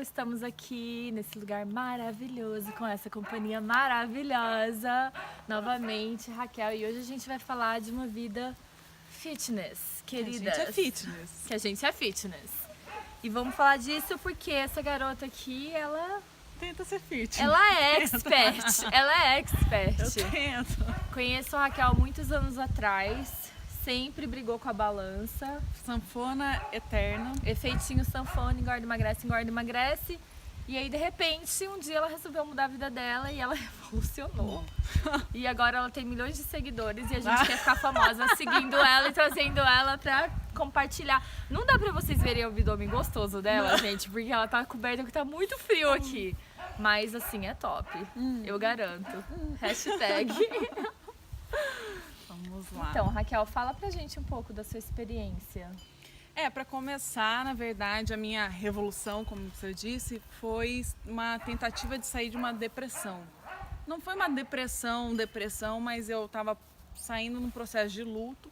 estamos aqui nesse lugar maravilhoso, com essa companhia maravilhosa, novamente, Raquel, e hoje a gente vai falar de uma vida fitness, queridas. Que a gente é fitness. Que a gente é fitness. E vamos falar disso porque essa garota aqui, ela Tenta ser fitness. é expert, ela é expert. Eu tento. Conheço a Raquel há muitos anos atrás, sempre brigou com a balança. Sanfona eterna. Efeitinho sanfona, engorda, emagrece. E aí, de repente, um dia ela resolveu mudar a vida dela e ela revolucionou. E agora ela tem milhões de seguidores e a gente quer ficar famosa seguindo ela e trazendo ela pra compartilhar. Não dá pra vocês verem o abdômen gostoso dela, gente, porque ela tá coberta porque tá muito frio aqui. Mas, assim, é top. Eu garanto. Hashtag. Vamos lá. Então, Raquel, fala pra gente um pouco da sua experiência. Para começar, na verdade, a minha revolução, como você disse, foi uma tentativa de sair de uma depressão. Não foi uma depressão, mas eu estava saindo num processo de luto,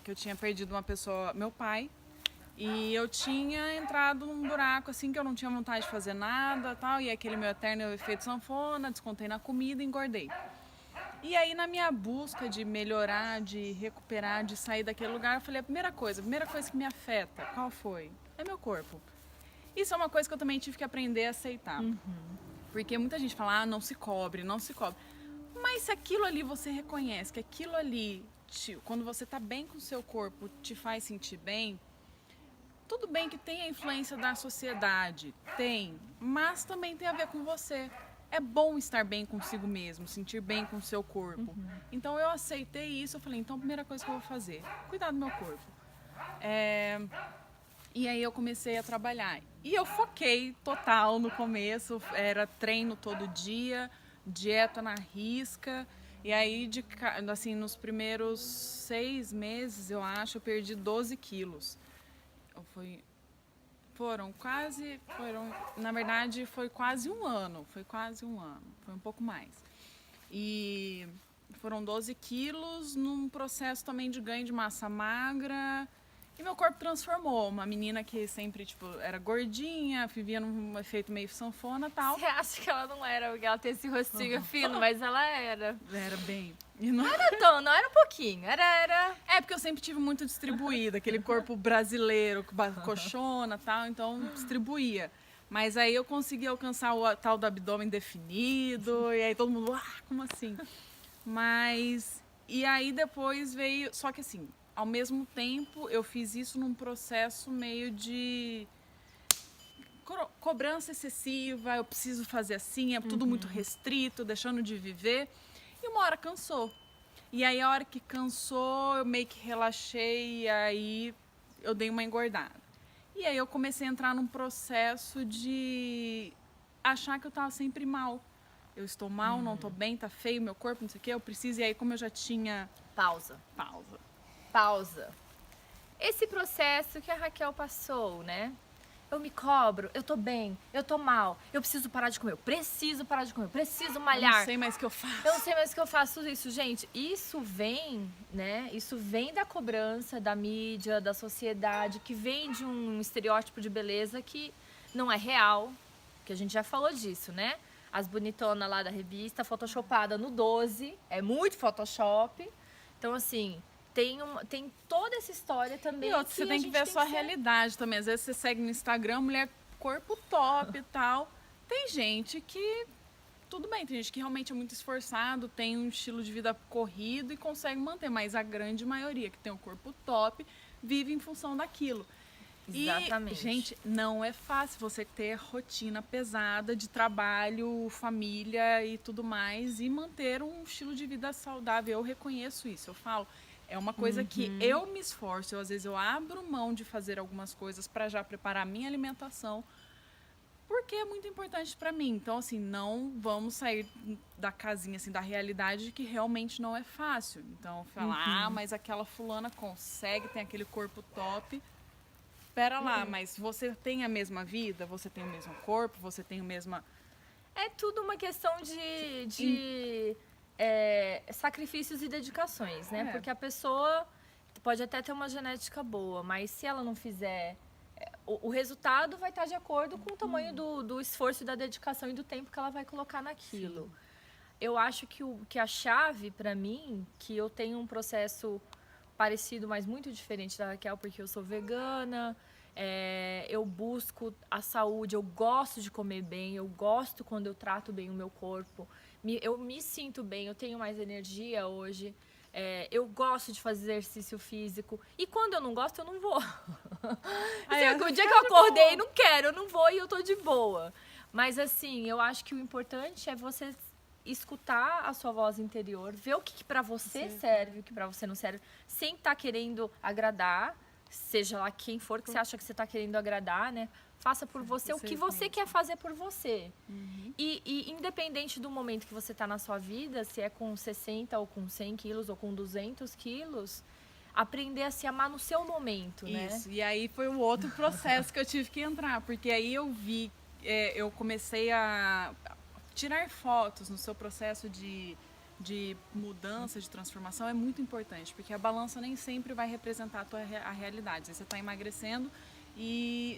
que eu tinha perdido uma pessoa, meu pai, e eu tinha entrado num buraco assim que eu não tinha vontade de fazer nada, tal, e aquele meu eterno efeito sanfona, descontei na comida e engordei. E aí, na minha busca de melhorar, de recuperar, de sair daquele lugar, eu falei, a primeira coisa que me afeta, qual foi? É meu corpo. Isso é uma coisa que eu também tive que aprender a aceitar. Porque muita gente fala, não se cobre, não se cobre. Mas se aquilo ali você reconhece, que aquilo ali, quando você tá bem com o seu corpo, te faz sentir bem, tudo bem que tem a influência da sociedade, tem, mas também tem a ver com você. É bom estar bem consigo mesmo, sentir bem com o seu corpo. Então eu aceitei isso, eu falei, então a primeira coisa que eu vou fazer, cuidar do meu corpo. E aí eu comecei a trabalhar. E eu foquei total no começo, era treino todo dia, dieta na risca. E aí, assim, nos primeiros 6 meses, eu acho, eu perdi 12 quilos. Na verdade, foi quase um ano, foi um pouco mais. E foram 12 quilos num processo também de ganho de massa magra. E meu corpo transformou. Uma menina que sempre, era gordinha, vivia num efeito meio sanfona e tal. Você acha que ela não era, porque ela tem esse rostinho fino, mas ela era. Era bem. Não era um pouquinho, era... É, porque eu sempre tive muito distribuído, aquele corpo brasileiro, coxona e tal, então distribuía. Mas aí eu consegui alcançar o tal do abdômen definido, e aí todo mundo, como assim? E aí depois veio, só que assim, ao mesmo tempo eu fiz isso num processo meio de cobrança excessiva, eu preciso fazer assim, é tudo muito restrito, deixando de viver. E uma hora cansou. E aí a hora que cansou, eu meio que relaxei e aí eu dei uma engordada. E aí eu comecei a entrar num processo de achar que eu tava sempre mal. Eu estou mal, não tô bem, tá feio meu corpo, não sei o quê, eu preciso. E aí como eu já tinha... Pausa. Esse processo que a Raquel passou, né? Eu me cobro, eu tô bem, eu tô mal, eu preciso parar de comer, eu preciso parar de comer, eu preciso malhar. Eu não sei mais o que eu faço. Eu não sei mais o que eu faço isso, gente. Isso vem, né? Isso vem da cobrança, da mídia, da sociedade, que vem de um estereótipo de beleza que não é real, que a gente já falou disso, né? As bonitonas lá da revista, photoshopada no 12, é muito Photoshop. Então, assim... Tem toda essa história também. E outra, você tem que ver a sua realidade também. Às vezes você segue no Instagram, mulher, corpo top e tal. Tem gente que, tudo bem, tem gente que realmente é muito esforçado, tem um estilo de vida corrido e consegue manter. Mas a grande maioria que tem um corpo top, vive em função daquilo. Exatamente. E, gente, não é fácil você ter rotina pesada de trabalho, família e tudo mais e manter um estilo de vida saudável. Eu reconheço isso, eu falo... É uma coisa que eu me esforço, às vezes eu abro mão de fazer algumas coisas para já preparar a minha alimentação, porque é muito importante para mim. Então, assim, não vamos sair da casinha, assim, da realidade de que realmente não é fácil. Então, falar, mas aquela fulana consegue, tem aquele corpo top. Pera lá, mas você tem a mesma vida? Você tem o mesmo corpo? Você tem o mesmo... É tudo uma questão de sacrifícios e dedicações, né? Porque a pessoa pode até ter uma genética boa, mas se ela não fizer o resultado vai estar de acordo com o tamanho do esforço, da dedicação e do tempo que ela vai colocar naquilo. Sim. Eu acho que a chave para mim, que eu tenho um processo parecido, mas muito diferente da Raquel, porque eu sou vegana, eu busco a saúde, eu gosto de comer bem, eu gosto quando eu trato bem o meu corpo, eu me sinto bem, eu tenho mais energia hoje. Eu gosto de fazer exercício físico. E quando eu não gosto, eu não vou. O dia que eu acordei, não quero, eu não vou e eu tô de boa. Mas assim, eu acho que o importante é você escutar a sua voz interior, ver o que pra você serve, o que pra você não serve, sem estar querendo agradar, seja lá quem for que você acha que você tá querendo agradar, né? Faça por você o que você quer fazer por você. E independente do momento que você está na sua vida, se é com 60 ou com 100 quilos ou com 200 quilos, aprender a se amar no seu momento, né? Isso, e aí foi o outro processo que eu tive que entrar, porque aí eu vi, eu comecei a tirar fotos no seu processo de mudança, de transformação, é muito importante, porque a balança nem sempre vai representar a realidade. Você está emagrecendo,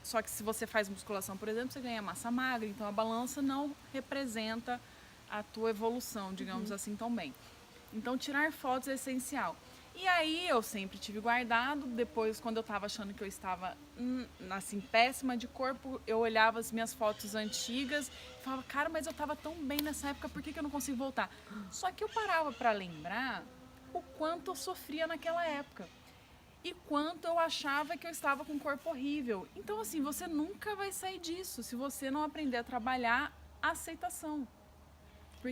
só que se você faz musculação, por exemplo, você ganha massa magra, então a balança não representa a tua evolução, digamos assim, tão bem. Então tirar fotos é essencial. E aí eu sempre tive guardado, depois quando eu estava achando que eu estava assim, péssima de corpo, eu olhava as minhas fotos antigas e falava, cara, mas eu estava tão bem nessa época, por que eu não consigo voltar? Só que eu parava para lembrar o quanto eu sofria naquela época. E quanto eu achava que eu estava com um corpo horrível. Então, assim, você nunca vai sair disso se você não aprender a trabalhar a aceitação.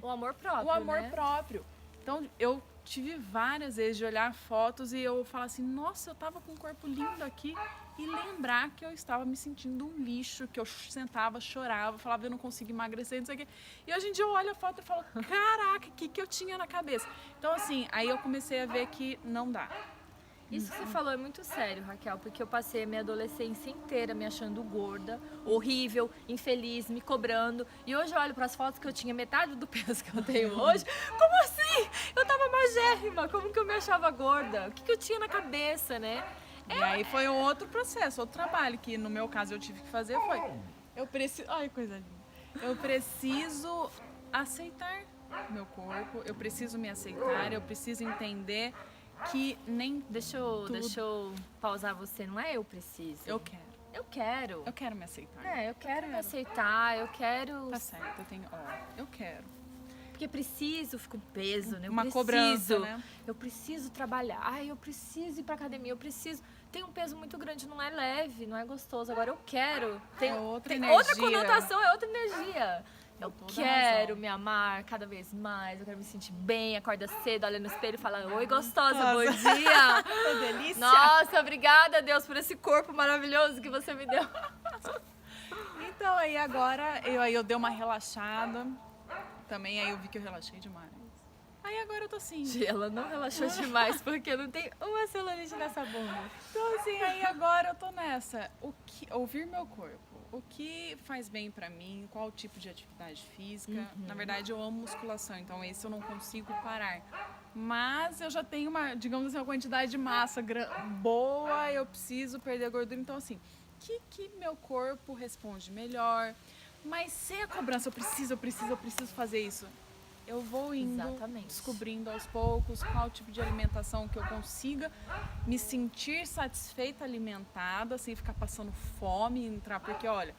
O amor próprio, O amor né? próprio. Então, eu tive várias vezes de olhar fotos e eu falar assim, nossa, eu estava com um corpo lindo aqui. E lembrar que eu estava me sentindo um lixo, que eu sentava, chorava, falava, eu não consigo emagrecer, não sei o quê. E hoje em dia eu olho a foto e falo, caraca, o que eu tinha na cabeça? Então, assim, aí eu comecei a ver que não dá. Isso que você falou é muito sério, Raquel, porque eu passei a minha adolescência inteira me achando gorda, horrível, infeliz, me cobrando. E hoje eu olho para as fotos que eu tinha metade do peso que eu tenho hoje. Como assim? Eu tava magérrima, como que eu me achava gorda? O que eu tinha na cabeça, né? E aí foi um outro processo, outro trabalho que no meu caso eu tive que fazer foi... Ai, coisa linda. Eu preciso aceitar meu corpo, eu preciso me aceitar, eu preciso entender... que nem deixa eu pausar você, não é eu preciso. Eu quero. Eu quero. Eu quero me aceitar. Eu quero me aceitar, eu quero... Tá certo, eu quero. Porque preciso, fico peso, né? Cobrança, né? Eu preciso trabalhar, eu preciso ir pra academia, eu preciso... Tem um peso muito grande, não é leve, não é gostoso. Agora eu quero. Tem outra conotação, é outra energia. Eu quero me amar cada vez mais, eu quero me sentir bem, acorda cedo, olha no espelho e fala, oi gostosa, bom dia. Que delícia. Nossa, obrigada Deus por esse corpo maravilhoso que você me deu. Então aí agora, eu dei uma relaxada, também aí eu vi que eu relaxei demais. Aí agora eu tô assim. Ela não relaxou demais porque não tem uma celulite nessa bunda. Então assim, aí agora eu tô nessa, ouvir meu corpo. O que faz bem pra mim, qual tipo de atividade física. Na verdade, eu amo musculação, então esse eu não consigo parar. Mas eu já tenho digamos assim, uma quantidade de massa boa, eu preciso perder gordura. Então assim, o que meu corpo responde melhor? Mas sem a cobrança, eu preciso fazer isso. Eu vou indo, descobrindo aos poucos qual tipo de alimentação que eu consiga me sentir satisfeita, alimentada, sem ficar passando fome, porque olha,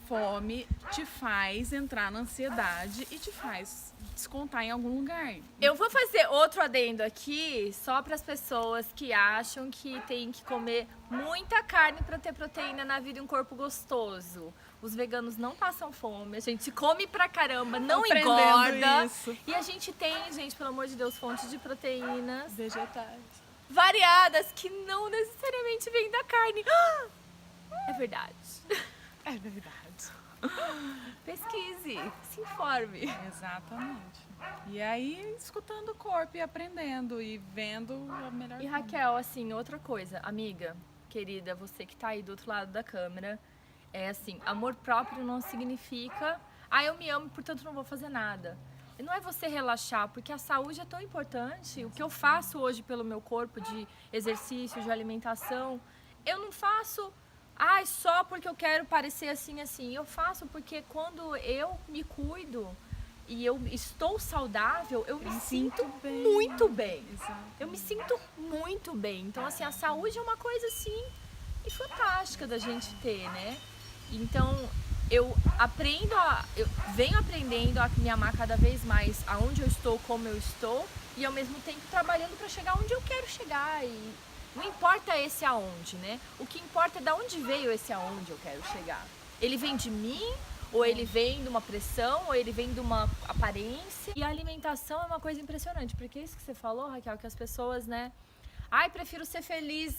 fome te faz entrar na ansiedade e te faz descontar em algum lugar. Eu vou fazer outro adendo aqui, só para as pessoas que acham que tem que comer muita carne para ter proteína na vida e um corpo gostoso. Os veganos não passam fome, a gente come pra caramba, não engorda. Isso. E a gente tem, gente, pelo amor de Deus, fontes de proteínas vegetais variadas que não necessariamente vêm da carne. É verdade. É verdade. Pesquise, se informe. Exatamente. E aí, escutando o corpo e aprendendo e vendo a melhor E Raquel, assim, outra coisa, amiga, querida, você que tá aí do outro lado da câmera, é assim, amor próprio não significa, eu me amo, portanto não vou fazer nada. Não é você relaxar, porque a saúde é tão importante. O que eu faço hoje pelo meu corpo de exercício, de alimentação, eu não faço ai, só porque eu quero parecer assim, assim. Eu faço porque quando eu me cuido e eu estou saudável, eu me sinto bem. muito bem. Exato. Eu me sinto muito bem. Então, assim, a saúde é uma coisa, assim, e fantástica da gente ter, né? Então, eu venho aprendendo a me amar cada vez mais aonde eu estou, como eu estou, e ao mesmo tempo trabalhando para chegar onde eu quero chegar. E não importa esse aonde, né? O que importa é de onde veio esse aonde eu quero chegar. Ele vem de mim, ou ele vem de uma pressão, ou ele vem de uma aparência. E a alimentação é uma coisa impressionante, porque é isso que você falou, Raquel, que as pessoas, né? Ai, prefiro ser feliz,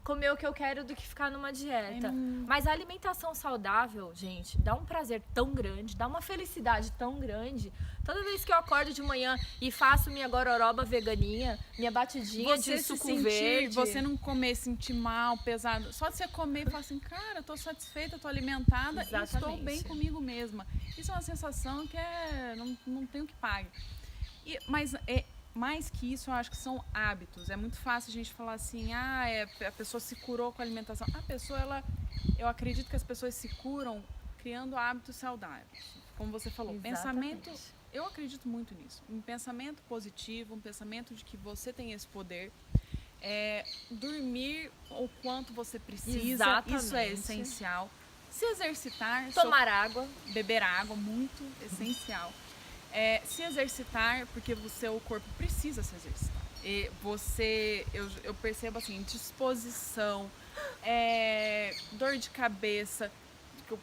comer o que eu quero do que ficar numa dieta. Mas a alimentação saudável, gente, dá um prazer tão grande, dá uma felicidade tão grande. Toda vez que eu acordo de manhã e faço minha gororoba veganinha, minha batidinha de suco verde. Você não comer, sentir mal, pesado. Só de você comer e falar assim, cara, eu tô satisfeita, tô alimentada e estou bem comigo mesma. Isso é uma sensação que não tem o que pague. Mas mais que isso, eu acho que são hábitos. É muito fácil a gente falar assim, a pessoa se curou com a alimentação. Eu acredito que as pessoas se curam criando hábitos saudáveis. Como você falou, pensamento, eu acredito muito nisso. Um pensamento positivo, um pensamento de que você tem esse poder. Dormir o quanto você precisa, isso é essencial. Se exercitar, tomar água, beber água, muito essencial. Se exercitar, porque o seu corpo precisa se exercitar. E eu percebo assim, disposição, dor de cabeça,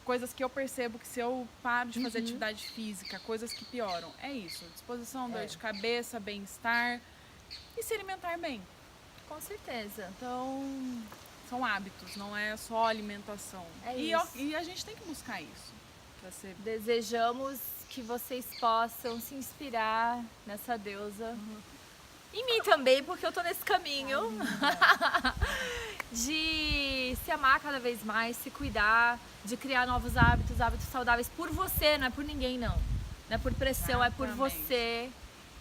coisas que eu percebo que se eu paro de fazer atividade física, coisas que pioram. É isso, disposição, dor de cabeça, bem-estar e se alimentar bem. Com certeza. Então, são hábitos, não é só alimentação. E a gente tem que buscar isso. Desejamos que vocês possam se inspirar nessa deusa. Em mim também, porque eu tô nesse caminho de se amar cada vez mais, se cuidar, de criar novos hábitos saudáveis por você, não é por ninguém não. Não é por pressão, é por você.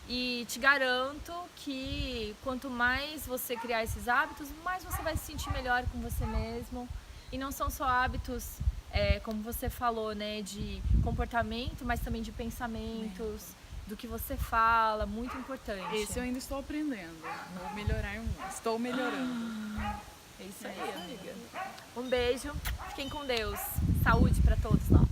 E te garanto que quanto mais você criar esses hábitos, mais você vai se sentir melhor com você mesmo. E não são só hábitos, como você falou, né, de comportamento, mas também de pensamentos, do que você fala, muito importante. Esse eu ainda estou aprendendo, vou melhorar muito, estou melhorando. É isso aí, amiga. Um beijo, fiquem com Deus, saúde para todos nós.